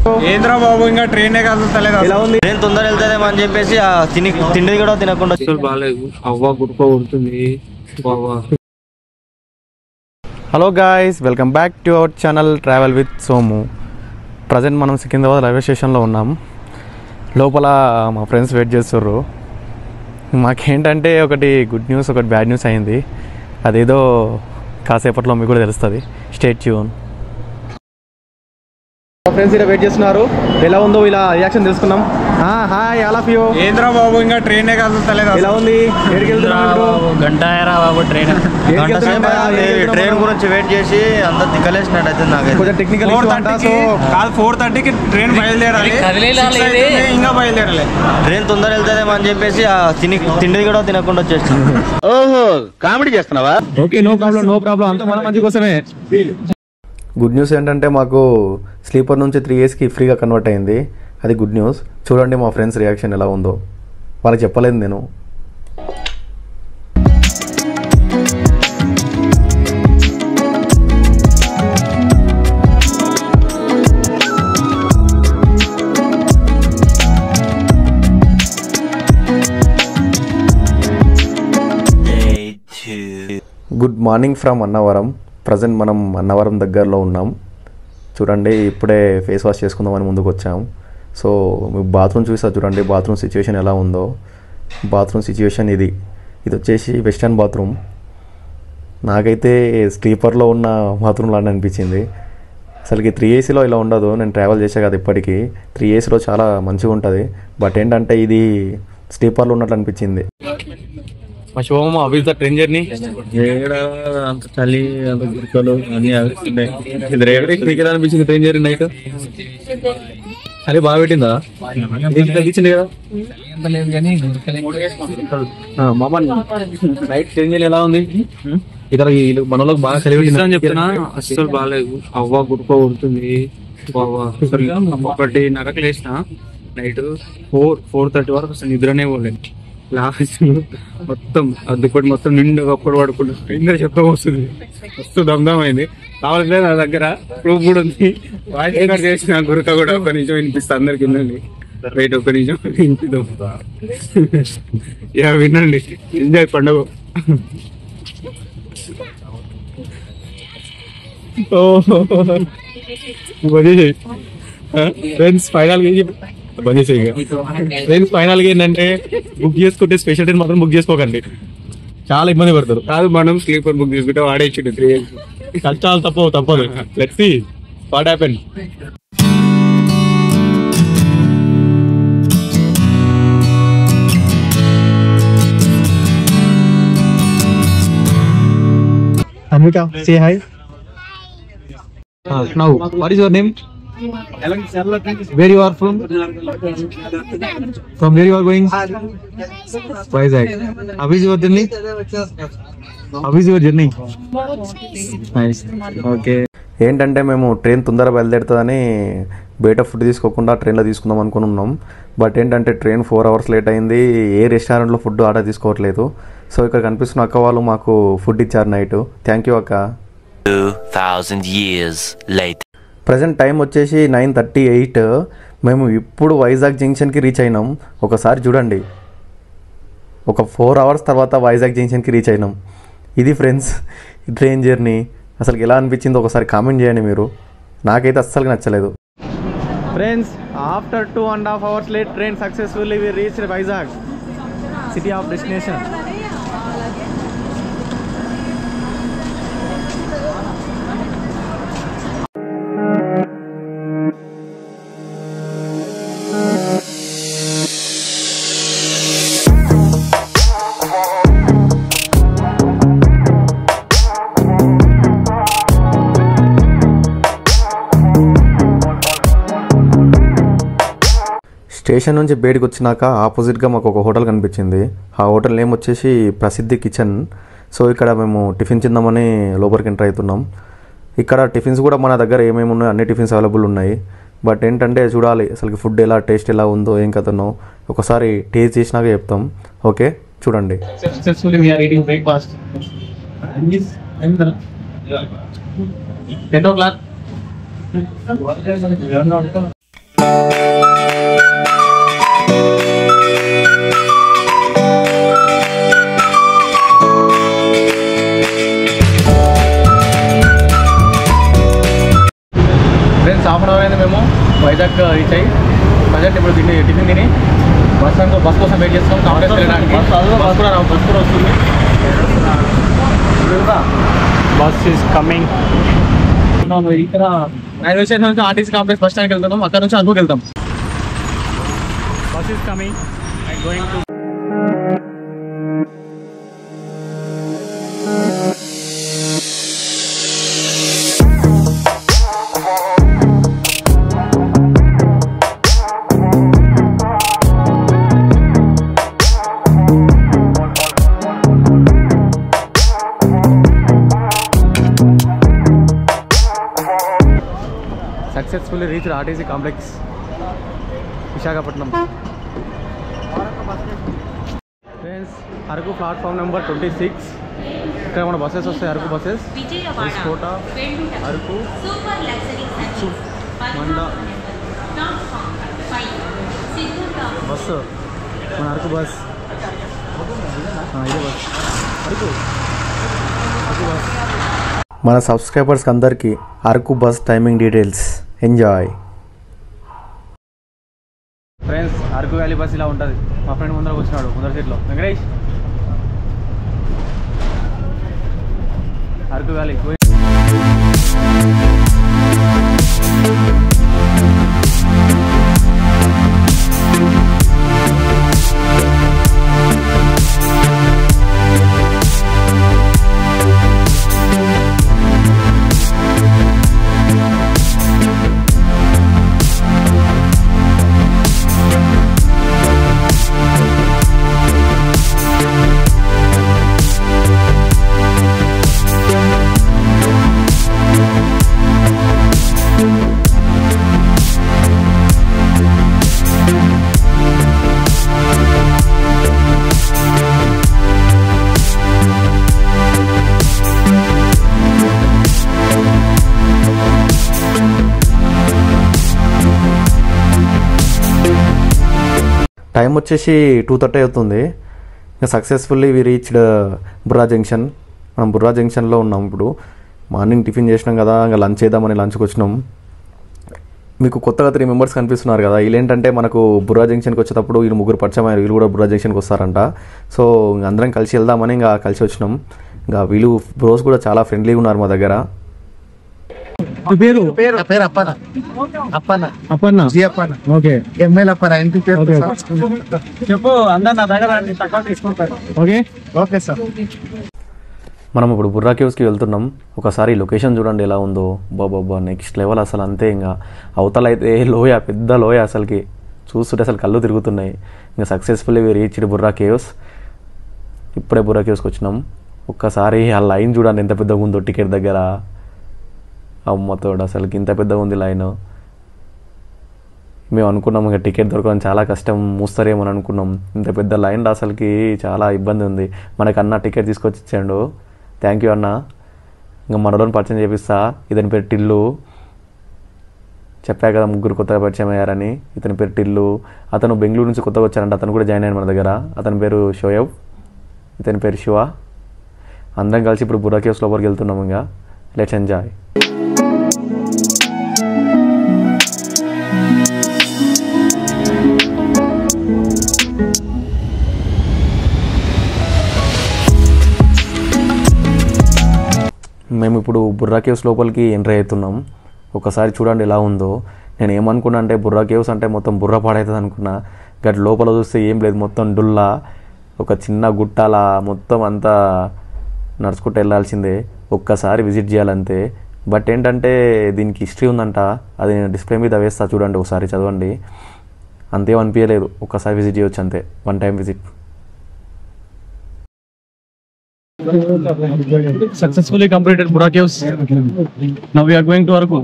ఏంద్రా బాబు ఇంకా train కదులుతలేదు. Train తొందర వెళ్తాదేమో అని చెప్పేసి తిండి కూడా తినకుండా బాగాలేదు. అవ్వ గుర్కో ఉంటుంది. Hello guys, welcome back to our channel travel with Somu. Present మనం సికింద్రాబాద్ రైల్వే స్టేషన్లో ఉన్నాం. లోపల మా ఫ్రెండ్స్ వెయిట్ చేస్తుర్రు. మాకేంటంటే ఒకటి గుడ్ న్యూస్, ఒకటి బ్యాడ్ న్యూస్ అయింది. అదేదో కాసేపట్లో మీకు కూడా తెలుస్తుంది. Stay tune. ఫ్రెండ్స్ ఇలా వెయిట్ చేస్తున్నారు. ఎలా ఉందో ఇలా రియాక్షన్ తెలుసుకున్నాం. Hi all of you. ఏంద్రా బాబు ఇంకా ట్రైన్ కదులుతలేదు. ఎలా ఉంది? గంట బాబు ట్రైన్ గురించి వెయిట్ చేసి అంత తిక్కలేసినట్టు నాకు కొంచెం టెక్నికల్ 4:30కి ట్రైన్ బయలుదేరాలి. ఇంకా బయలుదేరాలి. ట్రైన్ తొందర వెళ్తాదేమో అని చెప్పేసి తిండి కూడా తినకుండా వచ్చేస్తుంది. ఓహో, కామెడీ చేస్తున్నావా? ఓకే, నో ప్రాబ్లం అంతా మన మంచి కోసమే. గుడ్ న్యూస్ ఏంటంటే మాకు స్లీపర్ నుంచి 3 yearsకి ఫ్రీగా కన్వర్ట్ అయింది. అది గుడ్ న్యూస్. చూడండి మా ఫ్రెండ్స్ రియాక్షన్ ఎలా ఉందో. వాళ్ళకి చెప్పలేదు నేను. Good morning from Annavaram. Present మనం అన్నవరం దగ్గరలో ఉన్నాం. చూడండి, ఇప్పుడే ఫేస్ వాష్ చేసుకుందామని ముందుకు వచ్చాం. సో మీకు బాత్రూమ్ చూసా, చూడండి బాత్రూమ్ సిచ్యువేషన్ ఎలా ఉందో. బాత్రూమ్ సిచ్యువేషన్ ఇది వచ్చేసి వెస్టర్న్ బాత్రూమ్. నాకైతే స్లీపర్లో ఉన్న బాత్రూమ్ లాగా అనిపించింది. అసలుకి 3 ACలో ఇలా ఉండదు. నేను ట్రావెల్ చేసా కదా ఇప్పటికీ. 3 ACలో చాలా మంచిగా ఉంటుంది. బట్ ఏంటంటే ఇది స్లీపర్లో ఉన్నట్లు అనిపించింది. ట్రైన్ జర్నీ అంత చలి, అంత గురికలు అన్ని అనిపించింది. ట్రైన్ జర్నీ నైట్ చలి బాగా పెట్టిందా? తగ్గించింది కదా మామ. నైట్ ట్రైన్ జర్నీ ఎలా ఉంది? ఇతర మనలోకి బాగా చలి పెట్టింది అని చెప్తున్నా. అస్సలు బాగాలేదు. అవ్వ గుర్కో ఉంటుంది. ఒకటి నరకలు వేసిన నైట్ 4:30 వరకు అసలు నిద్రనే పోలేదు. లాస్ట్ మొత్తం అద్దుపడి మొత్తం నిండు అప్పుడు పడుకుంటా. ఇంకా చెప్పడం వస్తుంది. మస్తు దమ్దమైంది. కావాలంటే నా దగ్గర ప్రూఫ్ కూడా ఉంది. వాయిస్ రికార్డ్ చేసిన గురక కూడా ఒక నిమిషం వినిపిస్తా అందరికి. వినండి, రైట్, ఒక నిమిషం వినిపిద్దాం. వినండి, ఎంజాయ్ పండుగ. ఫ్రెండ్స్ ఫైనల్ గా ఏంటంటే బుక్ చేసుకుంటే స్పెషల్ ట్రైన్ మాత్రం బుక్ చేసుకోకండి. చాలా ఇబ్బంది పడతారు. కాదు, మనం స్లీపర్ బుక్ చేసుకుంటే వాడేచ్చిండు 3 years. కష్టాలు తప్పదు. Let's see what happen. Anvika, say hi. Now, what is your name? Where you are from? From where you are going? Vizag. How is your journey? Nice. Okay. ఏంటంటే మేము train తొందర బయలుదేరుతుందని బయట food తీసుకోకుండా ట్రైన్లో తీసుకుందాం అనుకున్నాం. బట్ ఏంటంటే train 4 hours late అయింది. ఏ రెస్టారెంట్లో ఫుడ్ ఆర్డర్ తీసుకోవట్లేదు. సో ఇక్కడ కనిపిస్తున్న అక్క వాళ్ళు మాకు ఫుడ్ ఇచ్చారు నైట్. థ్యాంక్ యూ అక్క. 2000 years later. ప్రజెంట్ టైం వచ్చేసి 9:38. మేము ఇప్పుడు వైజాగ్ జంక్షన్కి రీచ్ అయినాం. ఒకసారి చూడండి, ఒక 4 hours తర్వాత వైజాగ్ జంక్షన్కి రీచ్ అయినాం. ఇది ఫ్రెండ్స్ ట్రైన్ జర్నీ. అసలు ఎలా అనిపించిందో ఒకసారి కామెంట్ చేయండి మీరు. నాకైతే అస్సలు నచ్చలేదు. Friends, after 2.5 hours late train successfully we reach Vizag city of destination. Station నుంచి బయటకు వచ్చినాక ఆపోజిట్గా మాకు ఒక హోటల్ కనిపించింది. ఆ హోటల్ నేమ్ వచ్చేసి ప్రసిద్ధి కిచెన్. సో ఇక్కడ మేము టిఫిన్ తిందామని లోపలికి ఎంటర్ అవుతున్నాం. ఇక్కడ టిఫిన్స్ కూడా మన దగ్గర ఏమేమి ఉన్నాయో అన్ని టిఫిన్స్ అవైలబుల్ ఉన్నాయి. బట్ ఏంటంటే చూడాలి అసలు ఫుడ్ ఎలా టేస్ట్ ఎలా ఉందో ఏం కథనో ఒకసారి టేస్ట్ చేసినాక చెప్తాం. ఓకే చూడండి. Successfully we are eating breakfast. 10 o'clock. Friends half an hour అయింది మేము వైజాగ్ రీచ్ అయ్యి ప్రజెంట్ ఇప్పుడు టిఫిన్ తిని బస్ కోసం వెయిట్ చేస్తున్నాం. కాంగ్రెస్ వెళ్ళడానికి బస్ కూడా వస్తుంది. Bus is coming. ఇక్కడ రైల్వే స్టేషన్ నుంచి ఆర్టీసీ కాంప్లెక్స్ బస్ స్టాండ్కి వెళ్తున్నాం. అక్కడ నుంచి అరకు వెళ్తాం. Bus is coming and going to successfully reached RTC complex Visakhapatnam. Friends Araku platform number 26. ఇక్కడ మన బస్సెస్ వస్తాయి. అరకు బస్సెస్ కోట అరకు మండ బస్సు మన అరకు బస్ ఇదే బస్ అరకు బస్. మన సబ్స్క్రైబర్స్కి అందరికీ Araku bus timing details. Enjoy. Friends Araku valley bus ఇలా ఉంటుంది. మా ఫ్రెండ్ ముందర కూర్చున్నాడు ముందర సీట్లో. వెంకటేష్ అరకు వ్యాలీ. టైం వచ్చేసి 2:30 అవుతుంది. ఇంకా successfully we reached Burra junction. మనం బుర్రా జంక్షన్లో ఉన్నాం ఇప్పుడు. మార్నింగ్ టిఫిన్ చేసినాం కదా, ఇంకా లంచ్ చేద్దామని లంచ్కి వచ్చినాం. మీకు కొత్తగా 3 మెంబర్స్ కనిపిస్తున్నారు కదా, వీళ్ళేంటంటే మనకు బుర్రా జంక్షన్కి వచ్చేటప్పుడు వీళ్ళు 3 పరిచయం అయ్యారు. వీళ్ళు కూడా బుర్రా జంక్షన్కి వస్తారంట. సో అందరం కలిసి వెళ్దామని ఇంకా కలిసి వచ్చినాం. ఇంకా వీళ్ళు బ్రోస్ కూడా చాలా ఫ్రెండ్లీగా ఉన్నారు మా దగ్గర. పేరు అప్పన్న అప్పన్న జీ అప్పన్న. Okay ML Appanna. ఇంటి పేరు చెప్పు. అందరు నా దగ్గర తక్కువ తీసుకుంటారు. Okay okay sir. మనం ఇప్పుడు బుర్రా కేవ్స్కి వెళ్తున్నాం. ఒకసారి లొకేషన్ చూడండి ఎలా ఉందో. బాబా నెక్స్ట్ లెవెల్ అసలు. అంతే ఇంకా అవతల అయితే లోయ, పెద్ద లోయ. అసలుకి చూస్తుంటే అసలు కళ్ళు తిరుగుతున్నాయి. ఇంకా సక్సెస్ఫుల్లీ రీచ్డ్ బుర్రా కేవ్స్. ఇప్పుడే బుర్రా కేవ్స్కి వచ్చినాం. ఒక్కసారి ఆ లైన్ చూడండి ఎంత పెద్దగా ఉందో టికెట్ దగ్గర. అమ్మతోడు అసలుకి ఇంత పెద్దగా ఉంది లైన్. మేము అనుకున్నాం ఇంకా టికెట్ దొరకడం చాలా కష్టం, మూస్తారేమో అని అనుకున్నాం. ఇంత పెద్ద లైన్ అసలుకి చాలా ఇబ్బంది ఉంది. మనకు అన్న టికెట్ తీసుకొచ్చి ఇచ్చాడు. థ్యాంక్ యూ అన్న. ఇంకా మనోళ్ళని పరిచయం చేపిస్తా. ఇతని పేరు టిల్లు. చెప్పా కదా 3 కొత్తగా పరిచయం అయ్యారని. ఇతని పేరు టిల్లు. అతను బెంగళూరు నుంచి కొత్తగా వచ్చారంట. అతను కూడా జాయిన్ అయ్యాను మన దగ్గర. అతని పేరు షోయబ్. ఇతని పేరు శివ. అందరం కలిసి ఇప్పుడు బుర్రా కేవ్స్ లోపలికి వెళ్తున్నాము. ఇంకా లెట్స్ ఎంజాయ్. మేము ఇప్పుడు బుర్రా కేవ్స్ లోపలికి ఎంటర్ అవుతున్నాం. ఒకసారి చూడండి ఎలా ఉందో. నేను ఏమనుకున్నా అంటే బుర్రా కేవ్స్ అంటే మొత్తం బుర్ర పాడవుతుంది అనుకున్నా. గట్ లోపల చూస్తే ఏం లేదు, మొత్తం డుల్లా. ఒక చిన్న గుట్టాల మొత్తం అంతా నడుచుకుంటూ వెళ్ళాల్సిందే. ఒక్కసారి విజిట్ చేయాలంతే. బట్ ఏంటంటే దీనికి హిస్టరీ ఉందంట. అది నేను డిస్ప్లే మీద వేస్తా, చూడండి ఒకసారి చదవండి. అంతేం అనిపించలేదు. ఒక్కసారి విజిట్ చేయొచ్చు అంతే, 1 time visit. Successfully completed Bura Caves. Now we are going to Araku.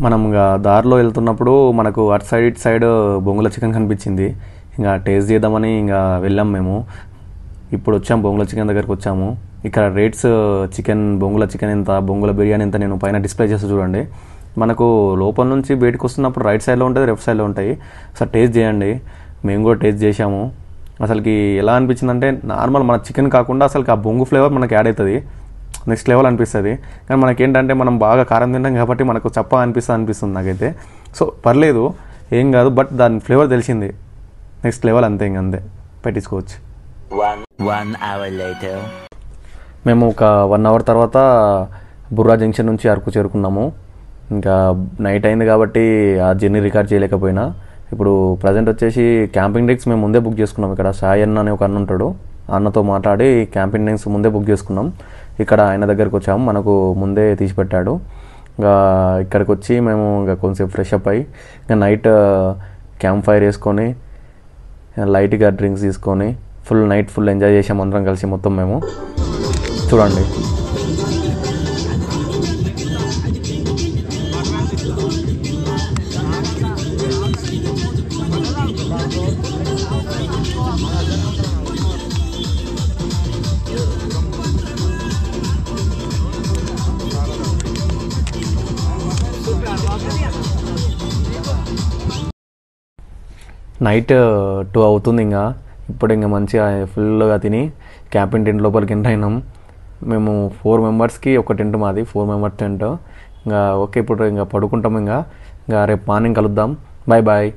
మనం ఇంకా దారిలో వెళ్తున్నప్పుడు మనకు అటు సైడ్ ఇటు సైడ్ బొంగుల చికెన్ కనిపించింది. ఇంకా టేస్ట్ చేద్దామని ఇంకా వెళ్ళాం మేము. ఇప్పుడు వచ్చాము బొంగుల చికెన్ దగ్గరికి వచ్చాము. ఇక్కడ రేట్స్ చికెన్ బొంగుల చికెన్ ఎంత, బొంగుల బిర్యానీ ఎంత నేను పైన డిస్ప్లే చేస్తా చూడండి. మనకు లోపల నుంచి బయటకు వస్తున్నప్పుడు రైట్ సైడ్లో ఉంటుంది, లెఫ్ట్ సైడ్లో ఉంటాయి. అసలు టేస్ట్ చేయండి. మేము కూడా టేస్ట్ చేసాము. అసలుకి ఎలా అనిపించిందంటే నార్మల్ మన చికెన్ కాకుండా అసలు ఆ బొంగు ఫ్లేవర్ మనకి యాడ్ అవుతుంది, నెక్స్ట్ లెవెల్ అనిపిస్తుంది. కానీ మనకేంటంటే మనం బాగా కారం తింటాం కాబట్టి మనకు చప్పగా అనిపిస్తుంది నాకైతే. సో పర్లేదు, ఏం కాదు, బట్ దాని ఫ్లేవర్ తెలిసింది, నెక్స్ట్ లెవెల్ అంతే, ఇంకంతే పెట్టించుకోవచ్చు. 1 hour later. మేము ఒక 1 అవర్ తర్వాత బుర్రా జంక్షన్ నుంచి అరకు చేరుకున్నాము. ఇంకా నైట్ అయింది కాబట్టి ఆ జర్నీ రికార్డ్ చేయలేకపోయినా. ఇప్పుడు ప్రజెంట్ వచ్చేసి క్యాంపింగ్ డెక్స్ మేము ముందే బుక్ చేసుకున్నాం. ఇక్కడ సాయి అన్న అనే ఒక అన్న ఉంటాడు, అన్నతో మాట్లాడి క్యాంపింగ్ డెక్స్ ముందే బుక్ చేసుకున్నాం. ఇక్కడ ఆయన దగ్గరికి వచ్చాము, మనకు ముందే తీసిపెట్టాడు. ఇంకా ఇక్కడికి వచ్చి మేము ఇంకా కొంచెం ఫ్రెష్ అప్ అయ్యి ఇంకా నైట్ క్యాంప్ ఫైర్ వేసుకొని లైట్గా డ్రింక్స్ తీసుకొని నైట్ ఫుల్ ఎంజాయ్ చేసాము అందరం కలిసి మొత్తం మేము. చూడండి నైట్ 2 అవుతుంది. ఇంకా ఇప్పుడు ఇంకా మంచిగా ఫుల్గా తిని క్యాంపింగ్ టెంట్ లోపలికి ఎంటర్ అయినాం. మేము 4 మెంబర్స్కి ఒక టెంట్, మాది 4 మెంబర్స్ టెంట్. ఇంకా ఓకే, ఇప్పుడు ఇంకా పడుకుంటాం. ఇంకా రేపు మార్నింగ్ కలుద్దాం. Bye bye.